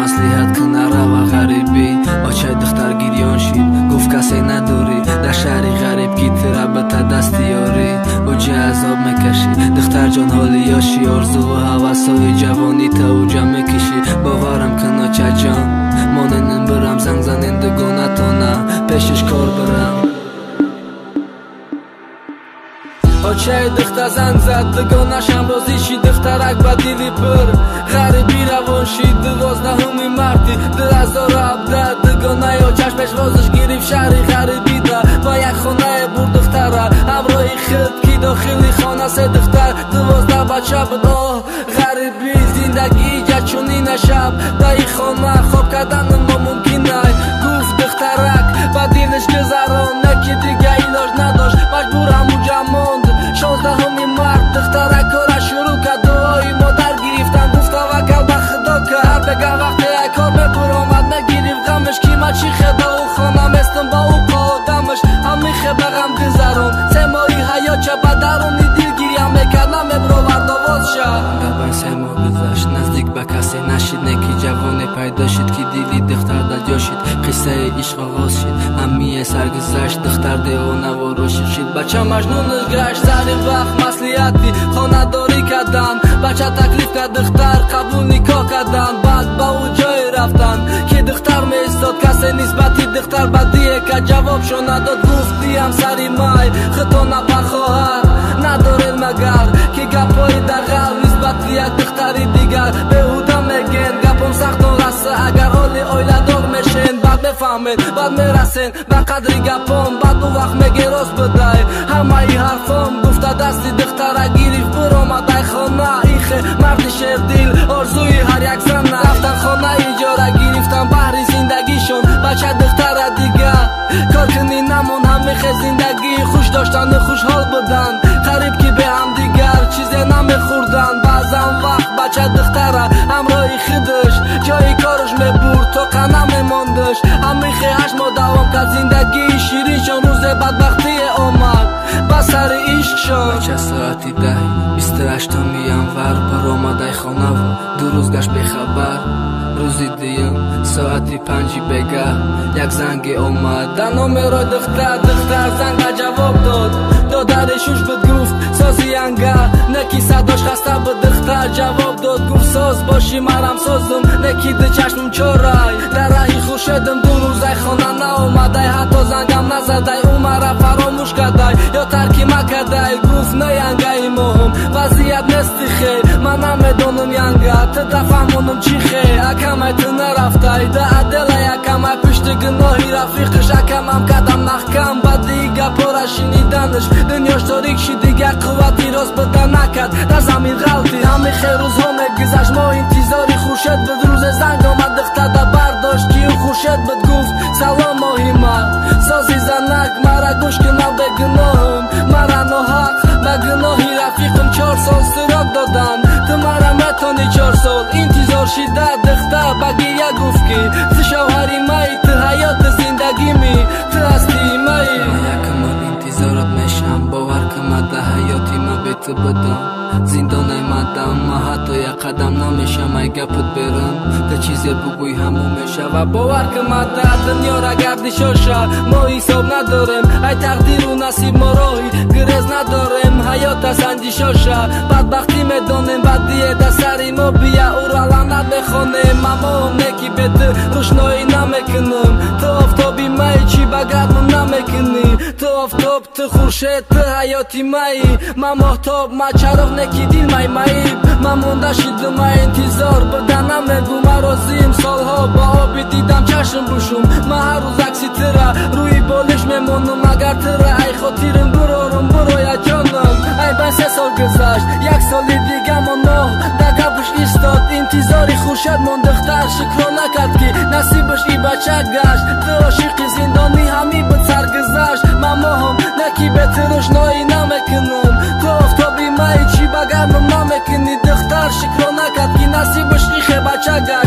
маслиҳат кунар рава ғарибӣ ба чай духтар гирён шид гуфт касе надорӣ дар шаҳри ғариб ки тира бита дасти ёрӣ уҷа азоб мекашӣ духтар ҷон ҳоли ёшӣ орзуву ҳавасҳои ҷавонӣ та уҷа мекишӣ боварам кун очаҷон моненин бирам занг занен дугонатона пешиш кор бирам очаи духтар занг зад дугонашам бозиши духтарак ба дили пир ғарибӣ равон шид 12 марти 2017 дугонаи очаш пешвозиш гирифт шаҳри ғарибида ба як хонае бур духтара ҳамроҳи худ ки дохили хона се духтар 12 бача буд оҳ ғарибӣ зиндагии ҷачунина шаб даи хона хоб кардану номумкинай гуфт духтарак ба дилиш гузарон неки дига илоҷ надошт маҷбур ҳамуҷа монд 16 март духтарак кора шурӯъ кард дуои модар гирифтан гуфт таваккал ба худо кар бегам вақте як кор мебуромад мегирифт ғамш ки ма чӣ хеда у хона местам ба у қодамш ҳамихе ба ғам гузарон се моҳи ҳаётча ба даруни дил гирья мекард намебровард овозша габай се моҳ гузашт наздик ба касе нашид неки ҷавоне пайдо шид ки дили духтар даҷо шид қиссаи ишқ оғоз шид ҳамие саргузашт духтар девонаворо шид бача маҷнунаш гашт сари вақт маслиҳати хонадорӣ кардан бача таклиф кард духтар қабул никоҳ кардан баъд ба у ҷое рафтан ки духтар меистод касе нисбати духтар ба диека ҷавобшо надод гуфт диам сари май хитона ба хоҳар надоред магар ки гапҳои дар қалб нисбати як духтари дигар беҳуда мегӯянд гапон сахтон раса агар ҳоли оиладор мешен баъд мефаҳмед баъд мерасен ба қадри гапон баъд у вақт мегӯ рост будай ҳамаи ҳарфон гуфта дасти духтара гирифт биромад ай хона ихе марди шердил орзуи ҳар як зана рафтан хона иҷора гирифтан баҳри зиндагишон бача духтара дига коркунӣ намон ҳамихе зиндагии хуш доштану хушҳол буданд қариб ки бе ҳамдигар чизе намехӯрданд баъзан вақт бача духтара ҳамроҳи худаш ҷои кораш мебурд то қа намемондаш ҳамихе 8 моҳ давом кард зиндагии шириншон рӯзе бадбахтие омад ба сари ишқшон бача соати 28 январ баромадай хонава ду рӯз гашт бехабар рӯзи дуюм соати 5 бегаҳ як занге омад дар номерои духтар занг ба ҷавоб дод додари шуш буд гуфт сози янга неки садош хаста буд духтар ҷавоб дод гуфт соз боши марам созум неки ду чашмум чорай дар раҳи хуршедам ду рӯзай хона наомадай ҳатто зангам назадай у мара фаромӯш кардай ё тарки макардай гуфт не янгаи моҳум вазъият нести хел ман намедонам янга ту дафаҳмонам чӣ хел акамай ту нарафтай да адела якамай пишти гуноҳи рафиқаш акамам кадам маҳкам бадии гапора шиниданаш дунёш торик шид дигар қуввати рост бида накард дар замин ғалти ҳамихе рӯзҳо мегузашт мо интизори хуршед буд рӯзе занг омад духтада бардошт ки ӯ хуршед буд гуфт салом моҳи ман сози занак мара гӯш кунав бегуноҳам мара ноҳақ ба гуноҳи рафиқам 4 сол сирок доданд ту мара метони 4 сол интизор шида духтар ба гирья гуфт ки ту шавҳари маи ту ҳаёти зиндагими ту ҳастии маи якумал интизорат мешам бовар кунада ҳаёти ма бе ту будам зиндон омадам ма ҳатто як қадам намешам ай гапут берам ту чизе бугӯй ҳамон мешава бовар кунада дунёра гардишоша мо ҳисоб надорем ай тақдиру насиб мороҳи гирез надорем ҳаёта сандишоша бадбахтӣ медонем бадие да сари мо бия ура лаънат мехонем мамоҳам неки бе ту рӯшноӣ намекунам ту офтоби май чӣ ба гардам намекунӣ ту офтоб ту хуршед ту ҳаёти маи ман моҳтоб ма чароғ неки дил маймаиб ман монда шидум ай интизор буда намегӯ ма розиим солҳо ба оби дидам чашм бушум ма ҳар рӯз акси тура рӯи болиш мемонам агар тура ай хотирам бурорум буроя ҷонам ай ба 3 сол гузашт як соли дига моноҳ да гапш истод интизори хуршед мон духтар шукрона кард ки насибаш и бача гашт ту ошиқи зиндонӣ ҳамӣ буд саргузашт ман моҳам неки бе ту рӯшноӣ намекунам ту офтоби май чӣ ба гардам намекунӣ духтар шукрона кард ки насибаш ихе бача гашт